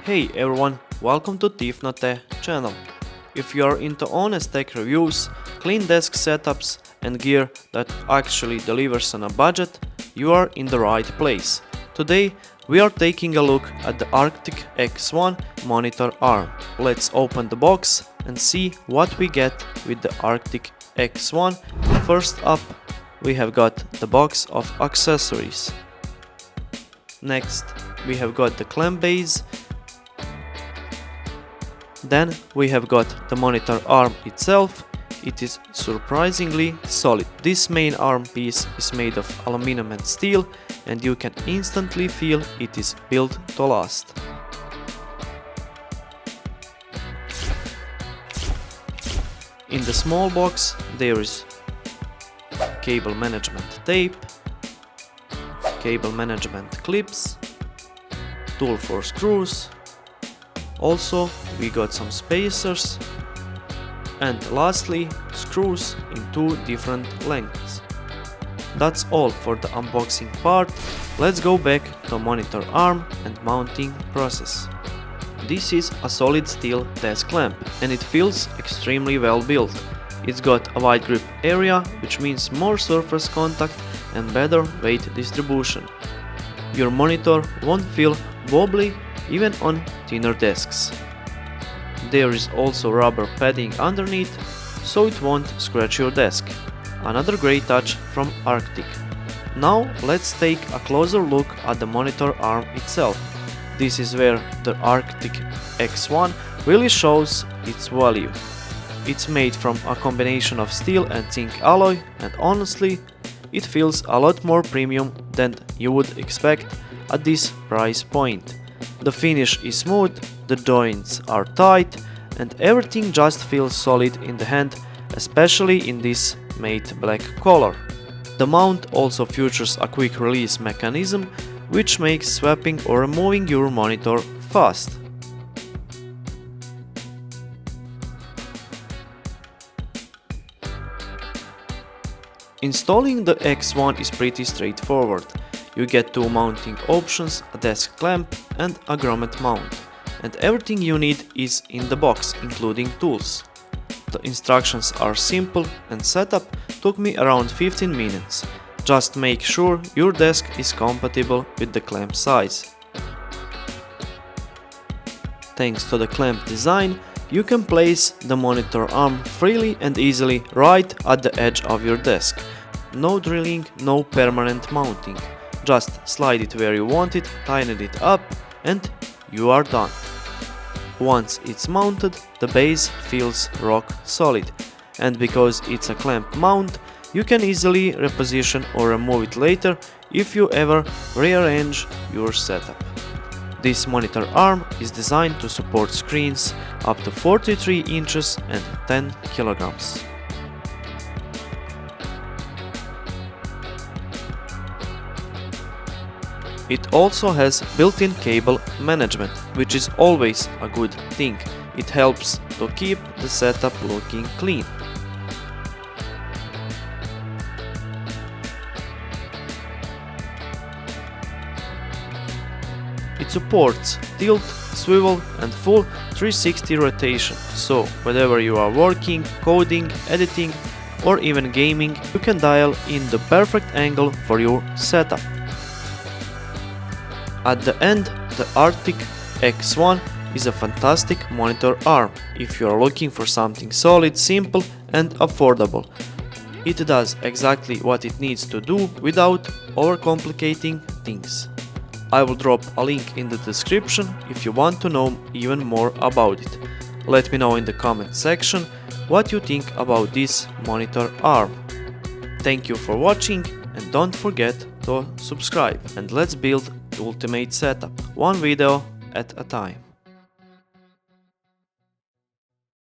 Hey everyone, welcome to Tifnote channel. If you are into honest tech reviews, clean desk setups and gear that actually delivers on a budget, you are in the right place. Today we are taking a look at the Arctic X1 monitor arm. Let's open the box and see what we get with the Arctic X1. First up, we have got the box of accessories. Next, we have got the clamp base. Then we have got the monitor arm itself. It is surprisingly solid. This main arm piece is made of aluminum and steel, and you can instantly feel it is built to last. In the small box there is cable management tape, cable management clips, tool for screws. Also, we got some spacers, and lastly, screws in two different lengths. That's all for the unboxing part. Let's go back to monitor arm and mounting process. This is a solid steel desk lamp, and it feels extremely well built. It's got a wide grip area, which means more surface contact and better weight distribution. Your monitor won't feel wobbly even on thinner desks. There is also rubber padding underneath, so it won't scratch your desk. Another great touch from Arctic. Now let's take a closer look at the monitor arm itself. This is where the Arctic X1 really shows its value. It's made from a combination of steel and zinc alloy, and honestly, it feels a lot more premium than you would expect at this price point. The finish is smooth, the joints are tight, and everything just feels solid in the hand, especially in this matte black color. The mount also features a quick release mechanism, which makes swapping or removing your monitor fast. Installing the X1 is pretty straightforward. You get two mounting options, a desk clamp and a grommet mount. And everything you need is in the box, including tools. The instructions are simple and setup took me around 15 minutes. Just make sure your desk is compatible with the clamp size. Thanks to the clamp design, you can place the monitor arm freely and easily right at the edge of your desk. No drilling, no permanent mounting. Just slide it where you want it, tighten it up, and you are done. Once it's mounted, the base feels rock solid, and because it's a clamp mount, you can easily reposition or remove it later if you ever rearrange your setup. This monitor arm is designed to support screens up to 43 inches and 10 kilograms. It also has built-in cable management, which is always a good thing. It helps to keep the setup looking clean. It supports tilt, swivel and full 360 rotation, so whenever you are working, coding, editing or even gaming, you can dial in the perfect angle for your setup. At the end, the Arctic X1 is a fantastic monitor arm if you are looking for something solid, simple and affordable. It does exactly what it needs to do without overcomplicating things. I will drop a link in the description if you want to know even more about it. Let me know in the comment section what you think about this monitor arm. Thank you for watching and don't forget to subscribe, and let's build the ultimate setup, one video at a time.